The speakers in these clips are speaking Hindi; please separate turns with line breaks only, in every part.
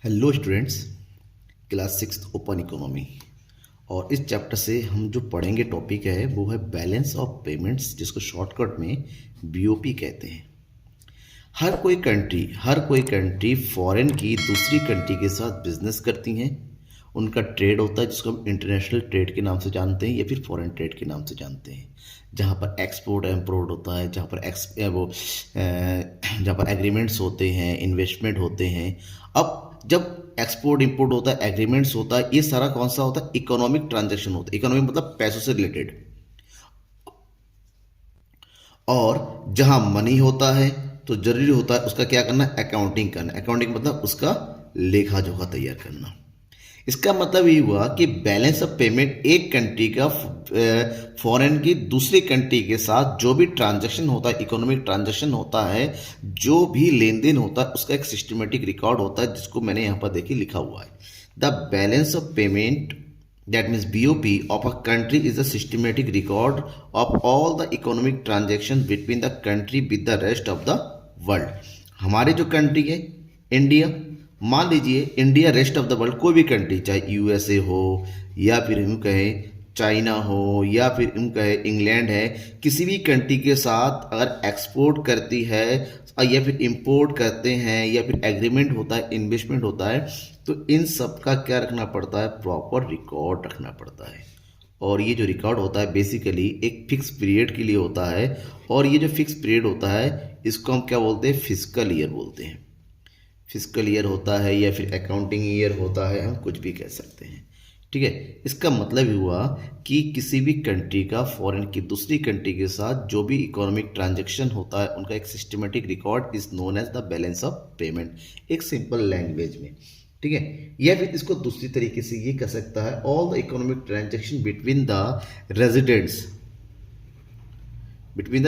Hello students, class 6 open economy. और इस चैप्टर से हम जो पढ़ेंगे टॉपिक है वो है बैलेंस ऑफ पेमेंट्स, जिसको शॉर्टकट में बीओपी कहते हैं। हर कोई कंट्री फॉरेन की दूसरी कंट्री के साथ बिजनेस करती हैं। उनका ट्रेड होता है जिसको हम इंटरनेशनल ट्रेड के नाम से जानते हैं या फिर फॉरेन ट्रेड के नाम से जानते हैं। जहाँ पर एक्सपोर्ट इम्पोर्ट होता है, जहाँ पर एग्रीमेंट्स होते हैं, इन्वेस्टमेंट होते हैं। अब जब एक्सपोर्ट इंपोर्ट होता है, एग्रीमेंट्स होता है, ये सारा कौन सा होता है? इकोनॉमिक ट्रांजैक्शन होता है। इकोनॉमिक मतलब पैसों से रिलेटेड। और जहां मनी होता है तो जरूरी होता है उसका क्या करना? अकाउंटिंग करना। अकाउंटिंग मतलब उसका लेखा जोखा तैयार करना। इसका मतलब ये हुआ कि बैलेंस ऑफ पेमेंट एक कंट्री का फॉरेन की दूसरी कंट्री के साथ जो भी ट्रांजैक्शन होता है, इकोनॉमिक ट्रांजैक्शन होता है, जो भी लेन देन होता है, उसका एक सिस्टमेटिक रिकॉर्ड होता है, जिसको मैंने यहाँ पर देखिए लिखा हुआ है। The balance of payment, that means BOP, of a country is a systematic record of all the economic transactions between the country with the rest of the world। हमारे जो कंट्री है इंडिया, मान लीजिए India rest of the world कोई भी कंट्री, चाहे यूएसए हो या फिर हम कहें चाइना हो या फिर हम कहें इंग्लैंड है, किसी भी कंट्री के साथ अगर एक्सपोर्ट करती है या फिर इंपोर्ट करते हैं या फिर एग्रीमेंट होता है, इन्वेस्टमेंट होता है, तो इन सब का क्या रखना पड़ता है? प्रॉपर रिकॉर्ड रखना पड़ता है। और ये जो रिकॉर्ड होता है बेसिकली एक फिक्स पीरियड के लिए होता है। और ये जो फिक्स पीरियड होता है इसको हम क्या बोलते हैं? फिस्कल ईयर बोलते हैं। फिस्कल ईयर होता है या फिर अकाउंटिंग ईयर होता है, हम कुछ भी कह सकते हैं। ठीक है, इसका मतलब ही हुआ कि किसी भी कंट्री का फॉरेन की दूसरी कंट्री के साथ जो भी इकोनॉमिक ट्रांजैक्शन होता है उनका एक systematic record is known as the balance of payment, एक सिंपल लैंग्वेज में। ठीक है, या फिर इसको दूसरी तरीके से ये कह सकता है all the economic transaction between the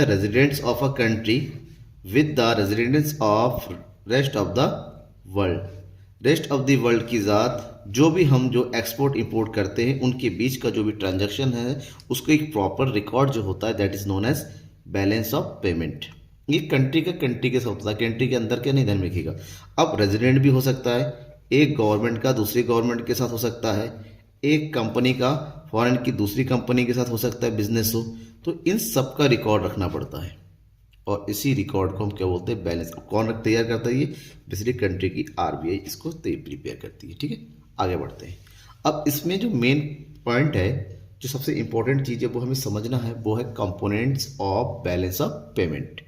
residents of a country with the residents of rest of the world. Rest of the world की ज़ात जो भी हम जो एक्सपोर्ट इंपोर्ट करते हैं उनके बीच का जो भी ट्रांजैक्शन है उसको एक प्रॉपर रिकॉर्ड जो होता है that is known as balance of payment. ये कंट्री के साथ होता है, कंट्री के अंदर क्या नहीं ध्यान रखिएगा। अब रेजिडेंट भी हो सकता है, एक गवर्नमेंट का दूसरी गवर्नमेंट के साथ हो सकता है, एक कंपनी का फॉरेन की दूसरी कंपनी के साथ हो सकता है, बिजनेस हो। तो इन सब का रिकॉर्ड रखना पड़ता है और इसी रिकॉर्ड को हम क्या बोलते हैं? बैलेंस। कौन तैयार करता है? ये बेसिकली कंट्री की आरबीआई इसको प्रिपेयर करती है। ठीक है, आगे बढ़ते हैं। अब इसमें जो मेन पॉइंट है, जो सबसे इंपॉर्टेंट चीज़ है वो हमें समझना है, वो है components of balance of payment.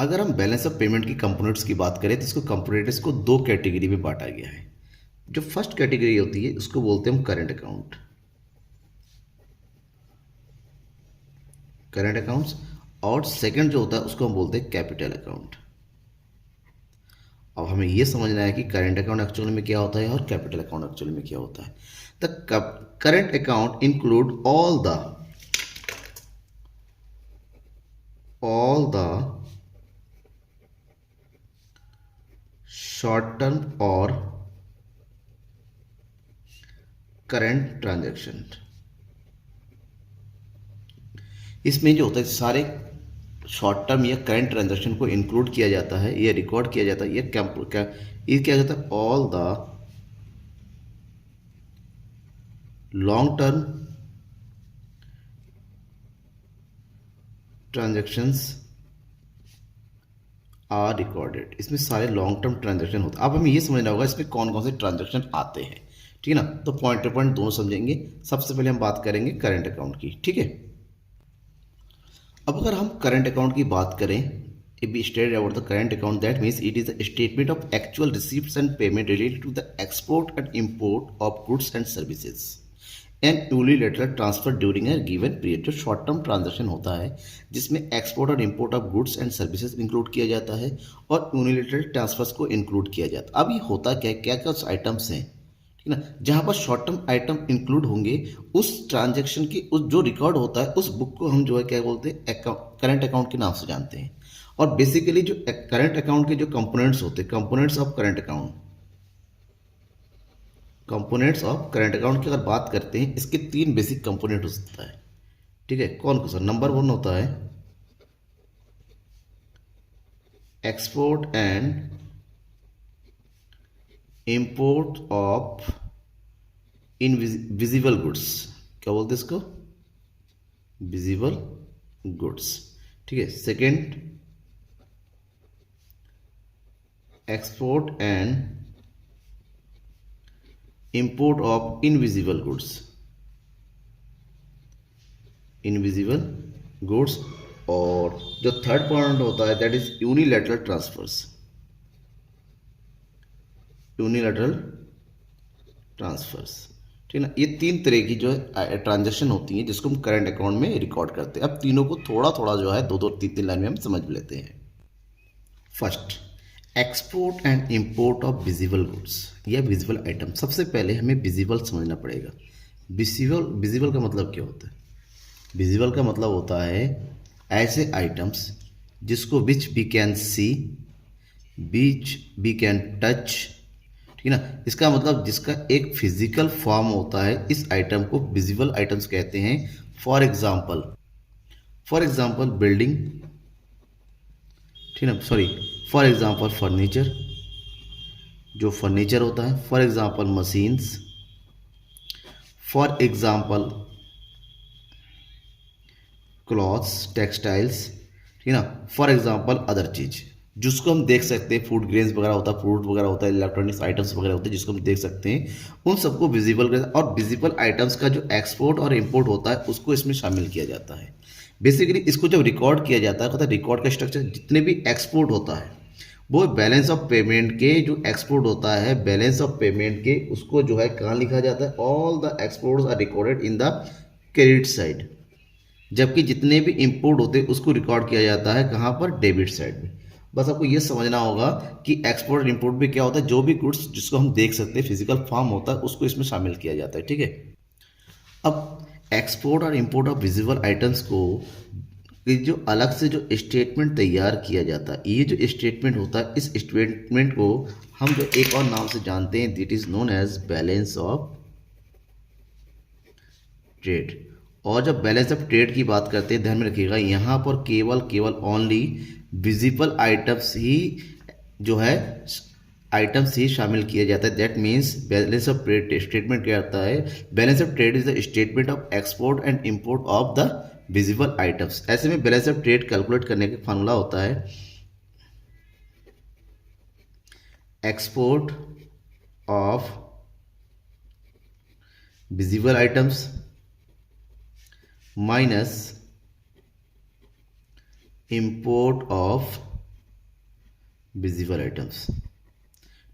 अगर हम बैलेंस ऑफ पेमेंट की कंपोनेंट्स की बात करें तो इसको कंपोनेंट्स को दो कैटेगरी में बांटा गया है। जो फर्स्ट कैटेगरी होती है उसको बोलते हैं हम करंट अकाउंट्स, और सेकंड जो होता है उसको हम बोलते हैं कैपिटल अकाउंट। अब हमें यह समझना है कि करंट अकाउंट एक्चुअल में क्या होता है और कैपिटल अकाउंट एक्चुअल में क्या होता है। The current account include all the short term और करंट ट्रांजैक्शन। इसमें जो होता है सारे शॉर्ट टर्म या करंट ट्रांजैक्शन को इंक्लूड किया जाता है, ये रिकॉर्ड किया जाता है, ये क्या जाता है? All the long term transactions are recorded. इसमें सारे लॉन्ग टर्म ट्रांजैक्शन होते हैं। अब हमें ये समझना होगा इसमें कौन कौन से ट्रांजैक्शन आते हैं। ठीक है ना, तो पॉइंट टू पॉइंट दोनों समझेंगे। सबसे पहले हम बात करेंगे करंट अकाउंट की। ठीक है, अब अगर हम करंट अकाउंट की बात करें, if we state about the current account, that means it is a statement of actual receipts and payment related to the export and import of goods and services and unilateral transfer during a given period। जो शॉर्ट टर्म ट्रांजेक्शन होता है जिसमें एक्सपोर्ट और import of goods and services include किया जाता है और यूनिलेटरल ट्रांसफर्स को इंक्लूड किया जाता है। अब ये होता क्या क्या क्या आइटम्स हैं, ठीक ना, जहाँ पर शॉर्ट टर्म आइटम इंक्लूड होंगे उस ट्रांजैक्शन की उस जो रिकॉर्ड होता है उस बुक को हम जो है क्या बोलते हैं? करंट अकाउंट के नाम से जानते हैं। और बेसिकली जो करंट अकाउंट के जो कंपोनेंट्स होते हैं, कंपोनेंट्स ऑफ करंट अकाउंट की अगर बात करते हैं, इसके तीन बेसिक कंपोनेंट हो सकता है। ठीक है, कौन कौन सा? नंबर वन होता है export and import of invisible goods, क्या बोलते हैं इसको, विजिबल गुड्स, ठीक है। Second, export and import of invisible goods, invisible goods. और जो थर्ड पॉइंट होता है that is unilateral transfers, unilateral transfers, ठीक है ना। ये तीन तरह की जो है ट्रांजेक्शन होती हैं जिसको हम करंट अकाउंट में रिकॉर्ड करते हैं। अब तीनों को थोड़ा थोड़ा जो है दो दो तीन तीन लाइन में हम समझ लेते हैं। First, export and import of visible goods या विजिबल आइटम। सबसे पहले हमें विजिबल समझना पड़ेगा। विजिबल का मतलब क्या होता है? विजिबल का मतलब होता है ऐसे आइटम्स जिसको which we can see, which we can touch, ठीक है ना। इसका मतलब जिसका एक फिजिकल फॉर्म होता है, इस आइटम को विजिबल आइटम्स कहते हैं। फॉर एग्जाम्पल बिल्डिंग, ठीक है ना, सॉरी, फॉर एग्जाम्पल फर्नीचर, जो फर्नीचर होता है। For example machines, for example clothes, textiles, ठीक है ना। फॉर एग्जाम्पल अदर चीज जिसको हम देख सकते हैं, फूड ग्रेन्स वगैरह होता है, फ्रूट वगैरह होता है, इलेक्ट्रॉनिक्स आइटम्स वगैरह होते हैं जिसको हम देख सकते हैं, उन सबको विजिबल। और विजिबल आइटम्स का जो एक्सपोर्ट और इंपोर्ट होता है उसको इसमें शामिल किया जाता है। बेसिकली इसको जब रिकॉर्ड किया जाता है, रिकॉर्ड का स्ट्रक्चर जितने भी एक्सपोर्ट होता है वो बैलेंस ऑफ पेमेंट के, जो एक्सपोर्ट होता है बैलेंस ऑफ पेमेंट के, उसको जो है कहाँ लिखा जाता है? All the exports are recorded in the credit side. जबकि जितने भी इंपोर्ट होते हैं उसको रिकॉर्ड किया जाता है कहाँ पर? डेबिट साइड में। बस आपको ये समझना होगा कि एक्सपोर्ट और इंपोर्ट भी क्या होता है। जो भी गुड्स जिसको हम देख सकते हैं, फिजिकल फॉर्म होता है, उसको इसमें शामिल किया जाता है, ठीक है। अब एक्सपोर्ट और इंपोर्ट ऑफ विजिबल आइटम्स को जो अलग से जो स्टेटमेंट तैयार किया जाता है, ये जो स्टेटमेंट होता है, इस स्टेटमेंट को हम जो एक और नाम से जानते हैं, that is known as balance of trade. और जब बैलेंस ऑफ ट्रेड की बात करते हैं, ध्यान में रखिएगा यहाँ पर केवल ओनली विजिबल आइटम्स ही जो है आइटम्स ही शामिल किया जाता है। That means balance of trade statement क्या आता है? Balance of trade is the statement of export and import of the visible items. ऐसे में बैलेंस ऑफ ट्रेड कैलकुलेट करने का फॉर्मूला होता है export of visible items minus import of visible items,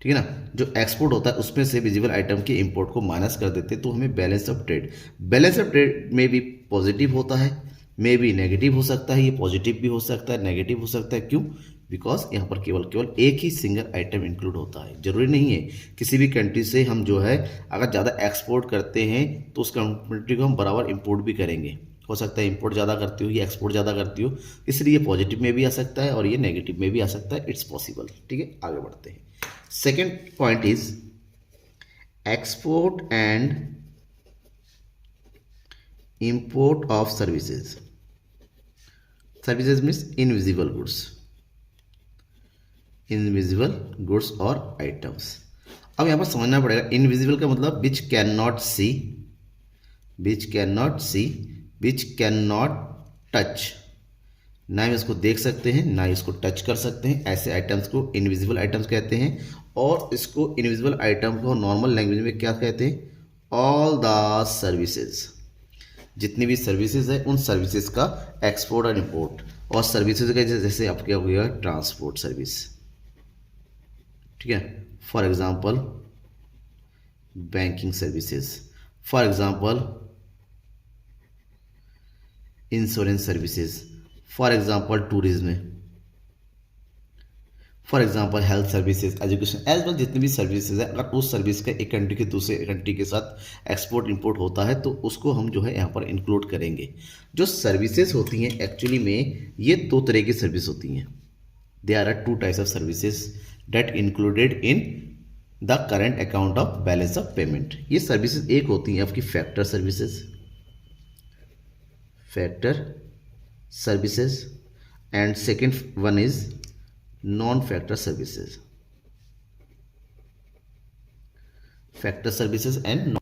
ठीक है ना। जो एक्सपोर्ट होता है उसमें से विजिबल आइटम के इंपोर्ट को माइनस कर देते हैं, तो हमें balance of trade. Balance of trade में भी पॉजिटिव होता है, में भी नेगेटिव हो सकता है। ये पॉजिटिव भी हो सकता है, नेगेटिव हो सकता है। क्यों? बिकॉज यहाँ पर केवल एक ही सिंगल आइटम इंक्लूड होता है। जरूरी नहीं है किसी भी कंट्री से हम जो है अगर ज़्यादा एक्सपोर्ट करते हैं तो उस कंट्री को हम बराबर इंपोर्ट भी करेंगे। हो सकता है इंपोर्ट ज़्यादा करती हो या एक्सपोर्ट ज़्यादा करती हो, इसलिए पॉजिटिव में भी आ सकता है और ये नेगेटिव में भी आ सकता है। इट्स पॉसिबल, ठीक है। आगे बढ़ते हैं। Second point is export and import of services. Services means invisible goods, invisible goods और आइटम्स। अब यहाँ पर समझना पड़ेगा, इनविजिबल का मतलब which can not see, which can not see, which can not touch. ना हम इसको देख सकते हैं ना इसको टच कर सकते हैं, ऐसे आइटम्स को इनविजिबल आइटम्स कहते हैं। और इसको इनविजिबल आइटम को नॉर्मल लैंग्वेज में क्या कहते हैं? All the services. जितनी भी सर्विसेज है उन सर्विसेज का एक्सपोर्ट और इंपोर्ट। और सर्विसेज का जैसे आपके हो गया ट्रांसपोर्ट सर्विस, ठीक है। For example banking services, for example insurance services, for example tourism, for example health services, education, as well जितनी भी सर्विसेज है, अगर उस सर्विस का एक कंट्री के दूसरे कंट्री के साथ एक्सपोर्ट इंपोर्ट होता है तो उसको हम जो है यहाँ पर इंक्लूड करेंगे। जो सर्विसेज होती हैं एक्चुअली में ये दो तरह की सर्विस होती हैं। There are two types of services that included in the current account of balance of payment. ये सर्विसेज एक होती हैं आपकी factor services, factor services, and second one is non factor services. Factor services and.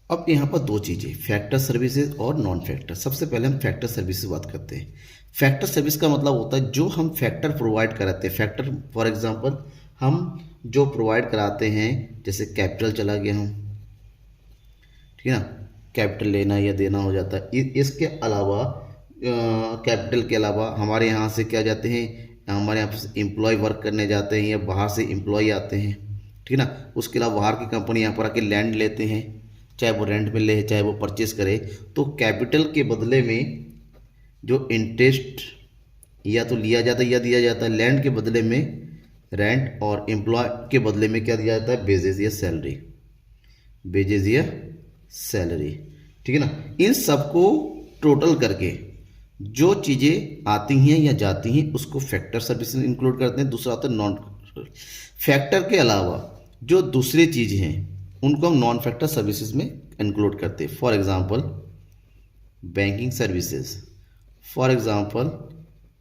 अब यहाँ पर दो चीज़ें, फैक्टर सर्विसेज और नॉन फैक्टर। सबसे पहले हम फैक्टर सर्विसेज बात करते हैं। फैक्टर सर्विस का मतलब होता है जो हम फैक्टर प्रोवाइड कराते हैं। फैक्टर फॉर एग्जांपल हम जो प्रोवाइड कराते हैं, जैसे कैपिटल चला गया हम, ठीक है ना, कैपिटल लेना या देना हो जाता है। इसके अलावा कैपिटल के अलावा हमारे यहाँ से क्या जाते हैं, हमारे यहाँ से एम्प्लॉय वर्क करने जाते हैं या बाहर से एम्प्लॉय आते हैं, ठीक है ना। उसके अलावा बाहर की कंपनी यहाँ पर आके लैंड लेते हैं, चाहे वो रेंट में ले चाहे वो परचेस करे, तो कैपिटल के बदले में जो इंटरेस्ट या तो लिया जाता है या दिया जाता है, लैंड के बदले में रेंट और एम्प्लॉय के बदले में क्या दिया जाता है, वेजेस या सैलरी, वेजेस या सैलरी, ठीक है ना। इन सबको टोटल करके जो चीज़ें आती हैं या जाती हैं उसको फैक्टर सर्विस में इंक्लूड करते हैं। दूसरा होता है नॉन फैक्टर के अलावा जो दूसरी चीज़ें हैं उनको हम नॉन फैक्टर सर्विसेज में इंक्लूड करते हैं। For example banking services, for example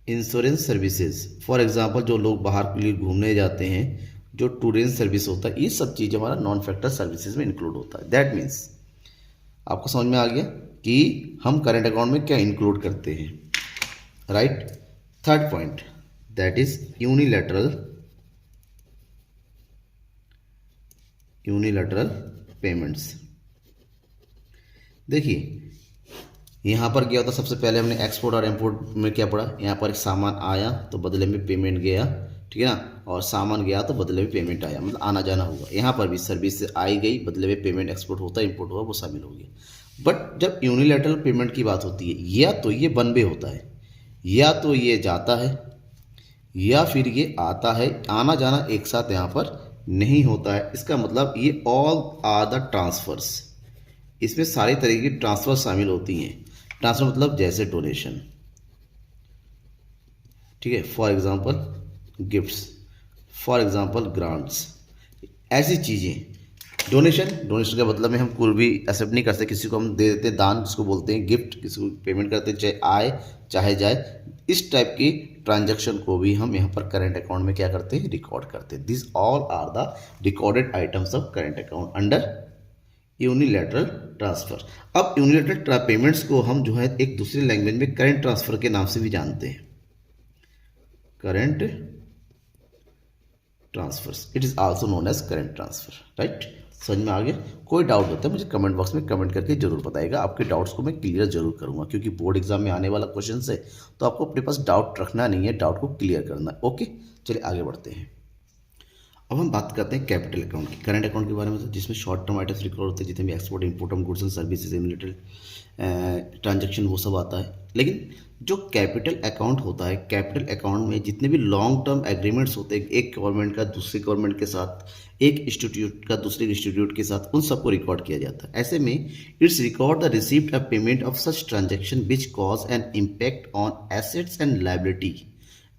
insurance services, for example जो लोग बाहर के लिए घूमने जाते हैं, जो टूरिज्म सर्विस होता है, ये सब चीज़ हमारा नॉन फैक्टर सर्विसेज में इंक्लूड होता है। दैट मीन्स आपको समझ में आ गया कि हम करेंट अकाउंट में क्या इंक्लूड करते हैं, right. Third point that is unilateral payments. देखिए यहाँ पर क्या होता है, सबसे पहले हमने एक्सपोर्ट और इम्पोर्ट में क्या पढ़ा, यहाँ पर एक सामान आया तो बदले में पेमेंट गया, ठीक है ना, और सामान गया तो बदले में पेमेंट आया, मतलब आना जाना हुआ। यहाँ पर भी सर्विस से आई गई, बदले में पेमेंट एक्सपोर्ट होता है, इम्पोर्ट हुआ, वो शामिल हो गया। बट जब यूनिलैटरल पेमेंट की बात होती है, या तो ये वन वे होता है, या तो ये जाता है या फिर ये आता है, आना जाना एक साथ यहाँ पर नहीं होता है। इसका मतलब ये ऑल आर द ट्रांसफर्स, इसमें सारी तरह की ट्रांसफर शामिल होती हैं। ट्रांसफर मतलब जैसे डोनेशन, ठीक है, for example gifts, for example grants, ऐसी चीज़ें। डोनेशन का मतलब में हम कोई भी एक्सेप्ट नहीं कर सकते, किसी को हम दे देते हैं दान, जिसको बोलते हैं गिफ्ट, किसी को पेमेंट करते हैं, चाहे आए चाहे जाए। इस टाइप की ट्रांजैक्शन को भी हम यहाँ पर करेंट अकाउंट में क्या करते हैं, रिकॉर्ड करते हैं। This all are the recorded items of current account under unilateral transfer. अब यूनिलैटरल पेमेंट्स को हम जो है एक दूसरी लैंग्वेज में करंट ट्रांसफर के नाम से भी जानते हैं, current transfers, it is also known as current transfer, right. समझ में आ गया। कोई डाउट होता है मुझे कमेंट बॉक्स में कमेंट करके जरूर बताइएगा, आपके डाउट्स को मैं क्लियर जरूर करूंगा, क्योंकि बोर्ड एग्जाम में आने वाला क्वेश्चन है, तो आपको अपने पास डाउट रखना नहीं है, डाउट को क्लियर करना है। ओके, चलिए आगे बढ़ते हैं। अब हम बात करते हैं कैपिटल अकाउंट की, करंट अकाउंट के बारे में, जिसमें शॉर्ट टर्म आइटम्स रिकॉर्ड होते हैं, जितने भी export import of goods and services related transaction, वो सब आता है। लेकिन जो कैपिटल अकाउंट होता है, कैपिटल अकाउंट में जितने भी लॉन्ग टर्म एग्रीमेंट्स होते हैं, एक गवर्नमेंट का दूसरी गवर्नमेंट के साथ, एक इंस्टीट्यूट का दूसरे इंस्टीट्यूट के साथ, उन सबको रिकॉर्ड किया जाता है। ऐसे में it's record the receipt of payment of such transaction which cause an impact on assets and liability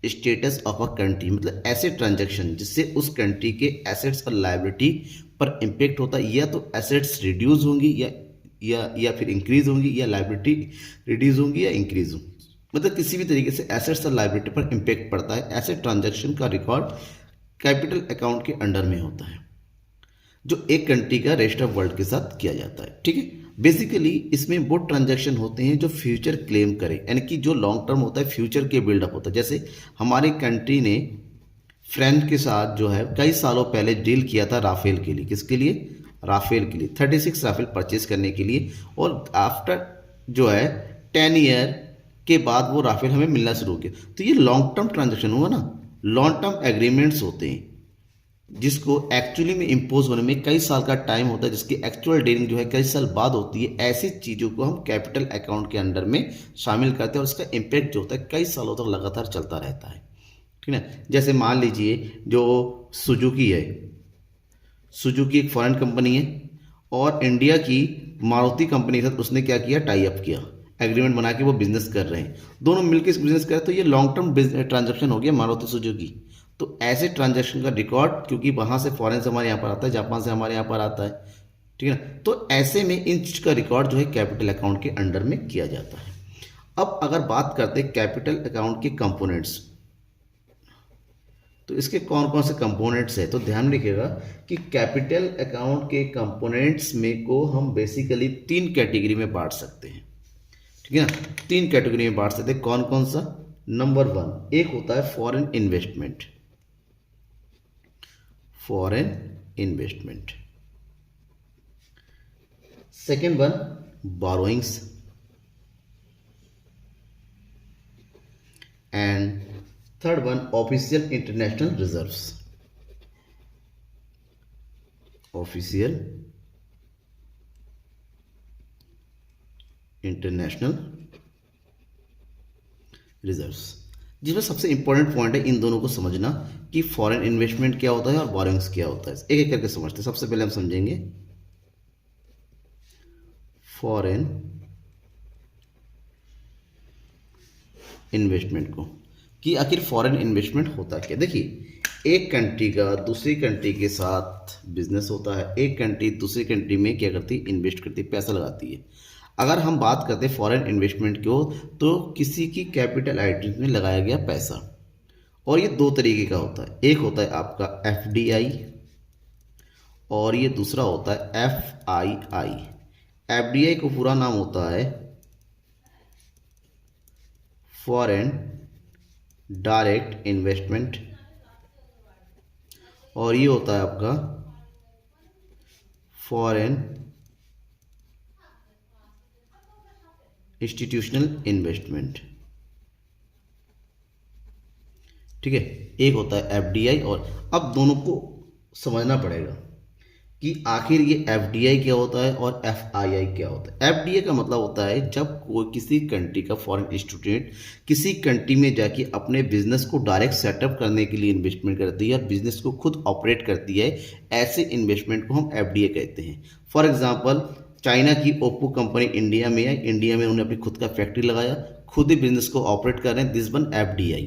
status of a country, मतलब ऐसे ट्रांजैक्शन जिससे उस कंट्री के एसेट्स और लायबिलिटी पर इम्पैक्ट होता है, या तो एसेट्स रिड्यूस होंगी या फिर इंक्रीज होंगी, या लायबिलिटी रिड्यूस होंगी या इंक्रीज होंगी, मतलब किसी भी तरीके से एसेट्स और लायबिलिटी पर इम्पैक्ट पड़ता है। ऐसे ट्रांजैक्शन का रिकॉर्ड कैपिटल अकाउंट के अंडर में होता है, जो एक कंट्री का रेस्ट ऑफ वर्ल्ड के साथ किया जाता है, ठीक है। बेसिकली इसमें वो ट्रांजैक्शन होते हैं जो फ्यूचर क्लेम करें, यानी कि जो लॉन्ग टर्म होता है, फ्यूचर के बिल्डअप होता है। जैसे हमारी कंट्री ने फ्रांस के साथ जो है कई सालों पहले डील किया था राफेल के लिए, किसके लिए, राफेल के लिए, 36 राफेल परचेज करने के लिए, और आफ्टर जो है 10 ईयर के बाद वो राफेल हमें मिलना शुरू हो गया। तो ये लॉन्ग टर्म ट्रांजैक्शन हुआ ना, लॉन्ग टर्म एग्रीमेंट्स होते हैं, जिसको एक्चुअली में इम्पोज होने में कई साल का टाइम होता है, जिसकी एक्चुअल डेटिंग जो है कई साल बाद होती है। ऐसी चीज़ों को हम कैपिटल अकाउंट के अंडर में शामिल करते हैं, और इसका इम्पैक्ट जो होता है कई सालों तक लगातार चलता रहता है, ठीक है। जैसे मान लीजिए जो सुजुकी है, सुजुकी एक फॉरेन कंपनी है, और इंडिया की मारुति कंपनी के साथ उसने क्या किया, टाई अप किया, एग्रीमेंट बना के वो बिजनेस कर रहे हैं, दोनों मिलकर इस बिजनेस कर रहे हैं, तो ये लॉन्ग टर्म ट्रांजैक्शन हो गया मारुति सुजुकी। तो ऐसे ट्रांजैक्शन का रिकॉर्ड, क्योंकि वहाँ से फॉरेन से हमारे यहाँ पर आता है, जापान से हमारे यहाँ पर आता है, ठीक है ना, तो ऐसे में इन चीज़ का रिकॉर्ड जो है कैपिटल अकाउंट के अंडर में किया जाता है। अब अगर बात करते हैं कैपिटल अकाउंट के कंपोनेंट्स, तो इसके कौन कौन से कंपोनेंट्स है, तो ध्यान रखिएगा कि कैपिटल अकाउंट के कंपोनेंट्स में को हम बेसिकली 3 कैटेगरी में बांट सकते हैं, ठीक है ना। 3 कैटेगरी में बांट सकते हैं, कौन कौन सा। नंबर 1 एक होता है foreign investment, foreign investment. Second one borrowings, and third one official international reserves, official international reserves, जिसमें सबसे इंपॉर्टेंट पॉइंट है इन दोनों को समझना कि फॉरेन इन्वेस्टमेंट क्या होता है और बोरोइंग्स क्या होता है। एक एक करके समझते हैं। सबसे पहले हम समझेंगे फॉरेन इन्वेस्टमेंट को, कि आखिर फॉरेन इन्वेस्टमेंट होता क्या। देखिए, एक कंट्री का दूसरी कंट्री के साथ बिजनेस होता है, एक कंट्री दूसरी कंट्री में क्या करती है, इन्वेस्ट करती है, पैसा लगाती है। अगर हम बात करते हैं फॉरेन इन्वेस्टमेंट की, तो किसी की कैपिटल आइटम्स में लगाया गया पैसा, और ये 2 तरीके का होता है। एक होता है आपका FDI और ये दूसरा होता है FII। FDI को पूरा नाम होता है फॉरेन डायरेक्ट इन्वेस्टमेंट, और ये होता है आपका फॉरेन इंस्टीट्यूशनल इन्वेस्टमेंट, ठीक है। एक होता है FDI, और अब दोनों को समझना पड़ेगा कि आखिर ये FDI क्या होता है और FII क्या होता है। FDI का मतलब होता है जब कोई किसी कंट्री का फॉरेन स्टूडेंट किसी कंट्री में जाके अपने बिजनेस को डायरेक्ट सेटअप करने के लिए इन्वेस्टमेंट करती है और बिजनेस को खुद ऑपरेट करती है, ऐसे इन्वेस्टमेंट को हम FDI कहते हैं। फॉर एग्जाम्पल, चाइना की ओप्पो कंपनी इंडिया में आई, इंडिया में उन्होंने अपनी खुद का फैक्ट्री लगाया, खुद ही बिजनेस को ऑपरेट कर रहे हैं, दिस वन FDI,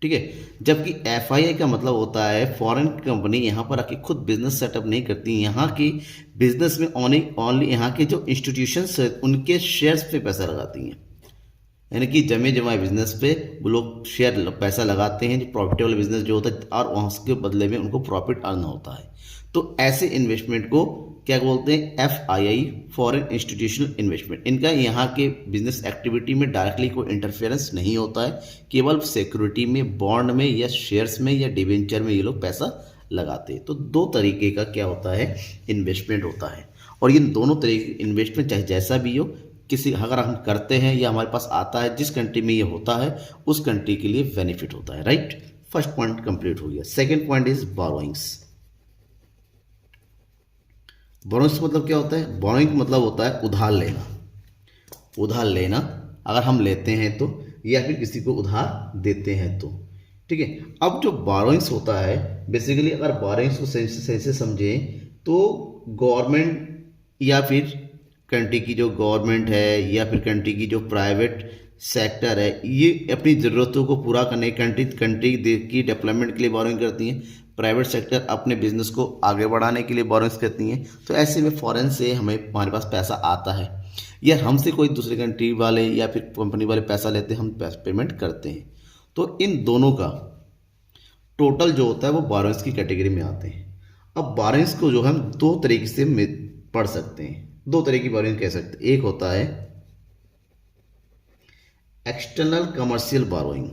ठीक है। जबकि FII का मतलब होता है फॉरेन कंपनी यहाँ पर आके खुद बिजनेस सेटअप नहीं करती, यहाँ की बिजनेस में ओनली यहाँ के जो इंस्टीट्यूशंस है उनके शेयर्स पे पैसा लगाती हैं, यानी कि जमे जमाए बिजनेस पे वो लोग शेयर पैसा लगाते हैं, जो प्रॉफिटेबल बिजनेस जो होता है, और वहाँ के बदले में उनको प्रॉफिट अर्न होता है। तो ऐसे इन्वेस्टमेंट को क्या बोलते हैं, FII, फॉरेन इंस्टीट्यूशनल इन्वेस्टमेंट। इनका यहाँ के बिजनेस एक्टिविटी में डायरेक्टली कोई इंटरफेरेंस नहीं होता है, केवल सिक्योरिटी में, बॉन्ड में या शेयर्स में या डिवेंचर में ये लोग पैसा लगाते हैं। तो 2 तरीके का क्या होता है, इन्वेस्टमेंट होता है, और इन दोनों तरीके इन्वेस्टमेंट चाहे जैसा भी हो, किसी अगर हम करते हैं या हमारे पास आता है, जिस कंट्री में ये होता है उस कंट्री के लिए बेनिफिट होता है, राइट। फर्स्ट पॉइंट कंप्लीट हो गया। Second point is borrowings. Borrowings मतलब क्या होता है, बोरोइंग मतलब होता है उधार लेना। उधार लेना, अगर हम लेते हैं तो, या फिर किसी को उधार देते हैं तो, ठीक है। अब जो बोरोइंग्स होता है, बेसिकली अगर बोरोइंग्स को सही से समझें तो गवर्नमेंट या फिर कंट्री की जो गवर्नमेंट है या फिर कंट्री की जो प्राइवेट सेक्टर है, ये अपनी ज़रूरतों को पूरा करने कंट्री की डेवलपमेंट के लिए बोरोइंग करती हैं, प्राइवेट सेक्टर अपने बिजनेस को आगे बढ़ाने के लिए बोरोइंग्स करती हैं। तो ऐसे में फॉरेन से हमारे पास पैसा आता है, या हमसे कोई दूसरे कंट्री वाले या फिर कंपनी वाले पैसा लेते हैं, हम पेमेंट करते हैं। तो इन दोनों का टोटल जो होता है वो बोरोइंग्स की कैटेगरी में आते हैं। अब बोरोइंग्स को जो हम 2 तरीके से पढ़ सकते हैं, 2 तरह की बोरोइंग कह सकते हैं। एक होता है external commercial borrowing,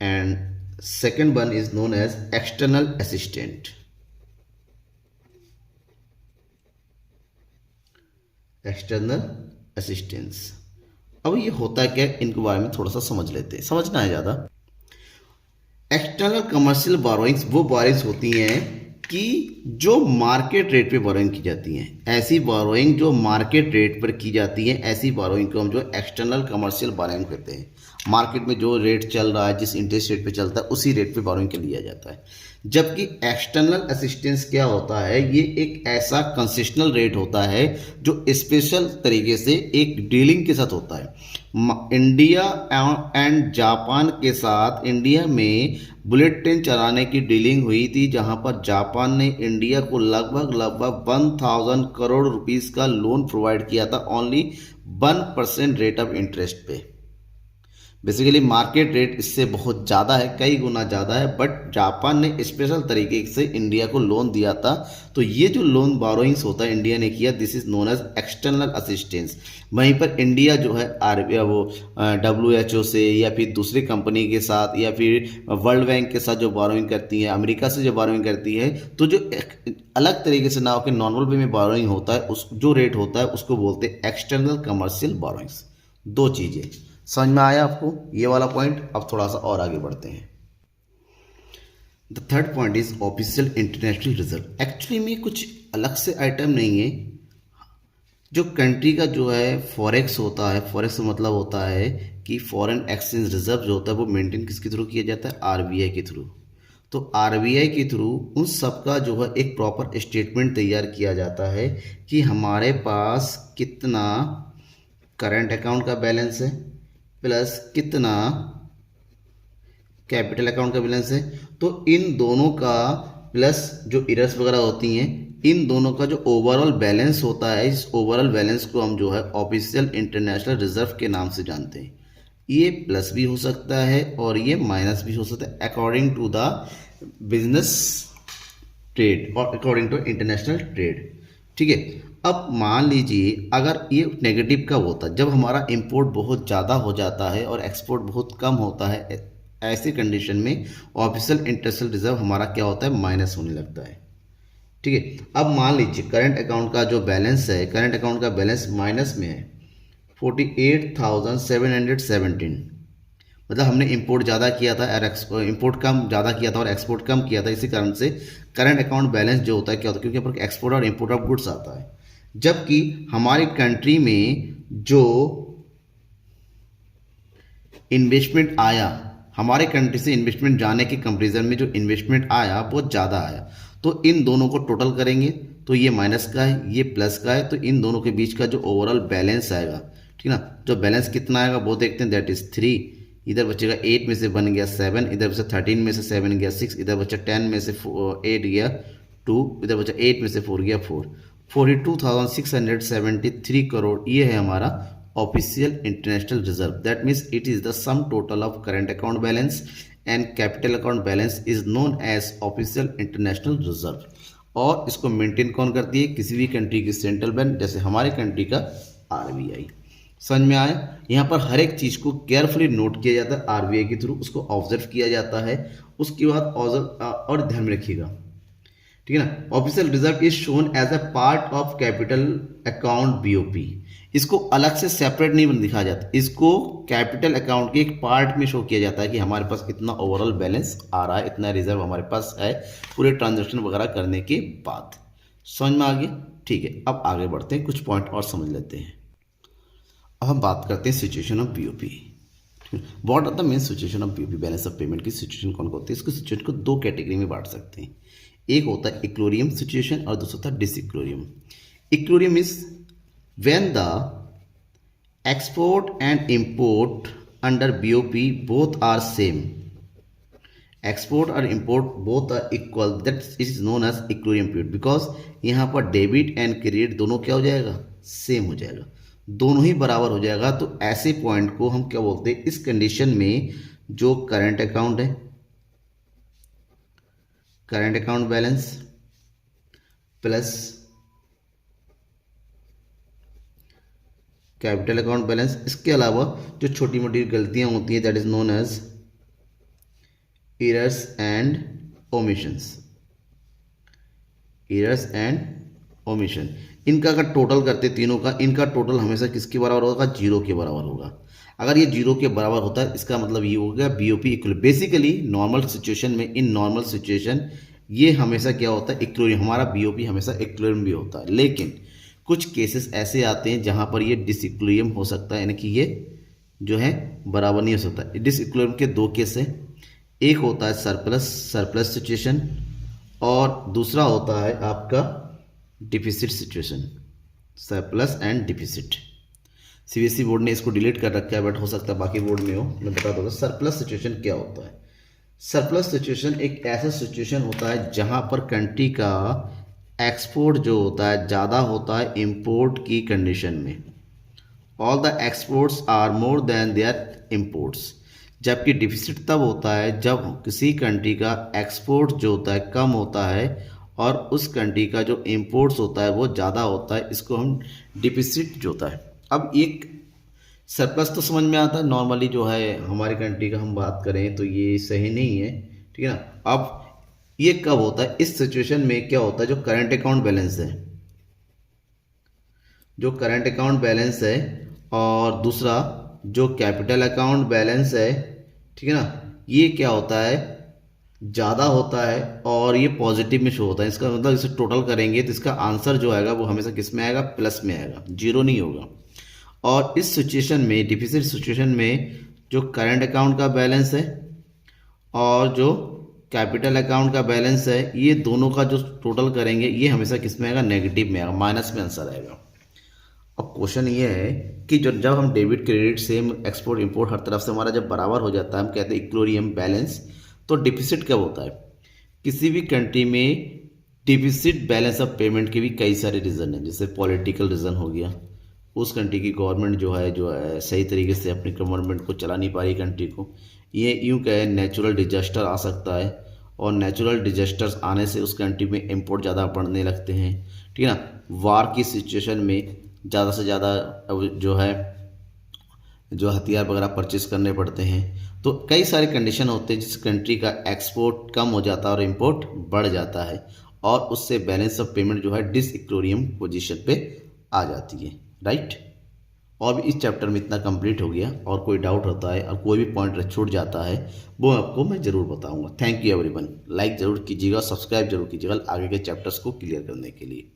and second one is known as external assistant. External assistance. अब ये होता है क्या, इनके बारे में थोड़ा सा समझ लेते हैं, समझना है ज़्यादा। एक्सटर्नल कमर्शियल बोरोइंग्स वो बोरोइंग्स होती हैं कि जो मार्केट रेट पे बोरोइंग की जाती हैं। ऐसी बोरोइंग जो मार्केट रेट पर की जाती है, ऐसी बोरोइंग को हम जो एक्सटर्नल कमर्शियल बोरोइंग कहते हैं। मार्केट में जो रेट चल रहा है, जिस इंटरेस्ट रेट पे चलता है, उसी रेट पे बोरोइंग के लिया जाता है। जबकि एक्सटर्नल असिस्टेंस क्या होता है, ये एक ऐसा कंसेशनल रेट होता है जो स्पेशल तरीके से एक डीलिंग के साथ होता है। इंडिया एंड जापान के साथ इंडिया में बुलेट ट्रेन चलाने की डीलिंग हुई थी, जहां पर जापान ने इंडिया को लगभग 1000 करोड़ रुपीस का लोन प्रोवाइड किया था ओनली 1% रेट ऑफ इंटरेस्ट पे। बेसिकली मार्केट रेट इससे बहुत ज़्यादा है, कई गुना ज़्यादा है, बट जापान ने स्पेशल तरीके से इंडिया को लोन दिया था। तो ये जो लोन बोरोइंग्स होता है इंडिया ने किया, this is known as external assistance. वहीं पर इंडिया जो है वो WHO से या फिर दूसरी कंपनी के साथ या फिर वर्ल्ड बैंक के साथ जो बोरोइंग करती है, अमेरिका से जो बोरोइंग करती है, तो जो अलग तरीके से ना होकर नॉर्मल वे में बोरोइंग होता है, उस जो रेट होता है उसको बोलते हैं एक्सटर्नल कमर्शियल बोरोइंग्स। दो चीज़ें समझ में आया आपको ये वाला पॉइंट। अब थोड़ा सा और आगे बढ़ते हैं। The third point is official international reserve. Actually में कुछ अलग से आइटम नहीं है। जो कंट्री का जो है फॉरेक्स होता है, फॉरेक्स का मतलब होता है कि फॉरेन एक्सचेंज रिजर्व जो होता है वो मेंटेन किसके थ्रू किया जाता है, RBI के थ्रू। तो RBI के थ्रू उन सब का जो है एक प्रॉपर स्टेटमेंट तैयार किया जाता है कि हमारे पास कितना करंट अकाउंट का बैलेंस है प्लस कितना कैपिटल अकाउंट का बैलेंस है। तो इन दोनों का प्लस जो इरर्स वगैरह होती हैं, इन दोनों का जो ओवरऑल बैलेंस होता है, इस ओवरऑल बैलेंस को हम जो है ऑफिशियल इंटरनेशनल रिजर्व के नाम से जानते हैं। ये प्लस भी हो सकता है और ये माइनस भी हो सकता है according to the business trade और अकॉर्डिंग टू इंटरनेशनल ट्रेड। ठीक है। अब मान लीजिए अगर ये नेगेटिव कब होता है, जब हमारा इंपोर्ट बहुत ज़्यादा हो जाता है और एक्सपोर्ट बहुत कम होता है। ऐसी कंडीशन में ऑफिशियल इंटरनेशनल रिजर्व हमारा क्या होता है, माइनस होने लगता है। ठीक है। अब मान लीजिए करंट अकाउंट का जो बैलेंस है, करंट अकाउंट का बैलेंस माइनस में है 48,717। मतलब हमने इंपोर्ट ज़्यादा किया था और इंपोर्ट कम ज़्यादा किया था और एक्सपोर्ट कम किया था। इसी कारण से करंट अकाउंट बैलेंस जो होता है क्या होता है, क्योंकि यहाँ पर एक्सपोर्ट और इंपोर्ट ऑफ गुड्स आता है। जबकि हमारी कंट्री में जो इन्वेस्टमेंट आया, हमारे कंट्री से इन्वेस्टमेंट जाने के कंपेरिजन में जो इन्वेस्टमेंट आया बहुत ज़्यादा आया। तो इन दोनों को टोटल करेंगे तो ये माइनस का है, ये प्लस का है। तो इन दोनों के बीच का जो ओवरऑल बैलेंस आएगा, ठीक ना, जो बैलेंस कितना आएगा वो देखते हैं, दैट इज 3। इधर बचेगा 8 में से बन गया 7, इधर बचा 13 में से 7 गया 6, इधर बचा 10 में से 8 गया 2, इधर बचा 8 में से 4 गया 4। 42,673 करोड़ ये है हमारा official international reserve. That means it is the sum total of current account balance and capital account balance is known as official international reserve. और इसको मेंटेन कौन करती है, किसी भी कंट्री की सेंट्रल बैंक, जैसे हमारे कंट्री का RBI। समझ में आया। यहाँ पर हर एक चीज़ को केयरफुली नोट किया जाता है RBI के थ्रू, उसको ऑब्जर्व किया जाता है। उसके बाद और ध्यान में रखिएगा, ठीक है ना, official reserve is shown as a part of capital account BOP। इसको अलग से सेपरेट नहीं दिखा जाता, इसको कैपिटल अकाउंट के एक पार्ट में शो किया जाता है कि हमारे पास इतना ओवरऑल बैलेंस आ रहा है, इतना रिजर्व हमारे पास है पूरे ट्रांजेक्शन वगैरह करने के बाद। समझ में आ गया। ठीक है। अब आगे बढ़ते हैं, कुछ पॉइंट और समझ लेते हैं। अब हम बात करते हैं situation of BOP। What are the main situation of BOP, balance of payment की सिचुएशन कौन होती है। इसको सिचुएशन को दो कैटेगरी में बांट सकते हैं। एक होता है इक्लोरियम सिचुएशन और दूसरा होता है disequilibrium. Equilibrium is when the export and import under BOP both are same, export और import both are equal, that is known as equilibrium period. Because यहाँ पर डेबिट एंड क्रेडिट दोनों क्या हो जाएगा, सेम हो जाएगा, दोनों ही बराबर हो जाएगा। तो ऐसे पॉइंट को हम क्या बोलते हैं, इस कंडीशन में जो करंट अकाउंट है, current account balance plus capital account balance, इसके अलावा जो छोटी मोटी गलतियां होती हैं that is known as errors and omissions, errors and omission. इनका अगर टोटल करते तीनों का, इनका टोटल हमेशा किसके बराबर होगा, 0 के बराबर होगा। अगर ये 0 के बराबर होता है इसका मतलब ये हो गया BOP equal. Basically normal situation में, इन नॉर्मल सिचुएशन ये हमेशा क्या होता है, इक्लोरियम, हमारा BOP हमेशा इक्लोरियम भी होता है। लेकिन कुछ केसेस ऐसे आते हैं जहां पर ये डिसइक्लोरियम हो सकता है, यानी कि ये जो है बराबर नहीं हो सकता। डिसइक्विलिब्रियम के दो केस है, एक होता है सरप्लस सिचुएशन और दूसरा होता है आपका deficit situation, surplus and deficit. CBSE board ने इसको डिलीट कर रखा है, बट हो सकता है बाकी बोर्ड में हो, मैं बता दूंगा। सरप्लस सिचुएशन क्या होता है? सरप्लस सिचुएशन एक ऐसा सिचुएशन होता है जहां पर कंट्री का एक्सपोर्ट जो होता है ज़्यादा होता है इंपोर्ट की कंडीशन में। All the exports are more than their imports. जबकि डिफिसिट तब होता है जब किसी कंट्री का एक्सपोर्ट जो होता है कम होता है और उस कंट्री का जो इम्पोर्ट्स होता है वो ज़्यादा होता है, इसको हम डिफिसिट जो होता है। अब एक सरप्लस तो समझ में आता है, नॉर्मली जो है हमारी कंट्री का हम बात करें तो ये सही नहीं है, ठीक है ना। अब ये कब होता है? इस सिचुएशन में क्या होता है, जो करंट अकाउंट बैलेंस है, जो करंट अकाउंट बैलेंस है और दूसरा जो कैपिटल अकाउंट बैलेंस है, ठीक है ना, ये क्या होता है, ज़्यादा होता है और ये पॉजिटिव में शो होता है। इसका मतलब इसे टोटल करेंगे तो इसका आंसर जो आएगा वो हमेशा किस में आएगा? प्लस में आएगा, जीरो नहीं होगा। और इस सिचुएशन में, डिफिसिट सिचुएशन में, जो करंट अकाउंट का बैलेंस है और जो कैपिटल अकाउंट का बैलेंस है, ये दोनों का जो टोटल करेंगे ये हमेशा किस में आएगा? नेगेटिव में आएगा, माइनस में आंसर आएगा। अब क्वेश्चन ये है कि जब हम debit credit same export import हर तरफ से हमारा जब बराबर हो जाता है, हम कहते हैं इक्विलिब्रियम बैलेंस, तो डिफिसिट कब होता है? किसी भी कंट्री में डिफिसिट बैलेंस ऑफ पेमेंट के भी कई सारे रीज़न हैं, जैसे पॉलिटिकल रीज़न हो गया, उस कंट्री की गवर्नमेंट जो है सही तरीके से अपनी गवर्नमेंट को चला नहीं पा रही कंट्री को। ये यूँ कहे नेचुरल डिजास्टर आ सकता है और नेचुरल डिजास्टर्स आने से उस कंट्री में इंपोर्ट ज़्यादा बढ़ने लगते हैं, ठीक है ना। वार की सिचुएशन में ज़्यादा से ज़्यादा जो है जो हथियार वगैरह परचेस करने पड़ते हैं। तो कई सारे कंडीशन होते हैं जिस कंट्री का एक्सपोर्ट कम हो जाता है और इंपोर्ट बढ़ जाता है और उससे बैलेंस ऑफ पेमेंट जो है डिसइक्विलिब्रियम पोजीशन पे आ जाती है, राइट। और भी इस चैप्टर में इतना कंप्लीट हो गया, और कोई डाउट होता है और कोई भी पॉइंट छूट जाता है वो आपको मैं ज़रूर बताऊंगा। Thank you everyone. लाइक ज़रूर कीजिएगा, सब्सक्राइब जरूर कीजिएगा आगे के चैप्टर्स को क्लियर करने के लिए।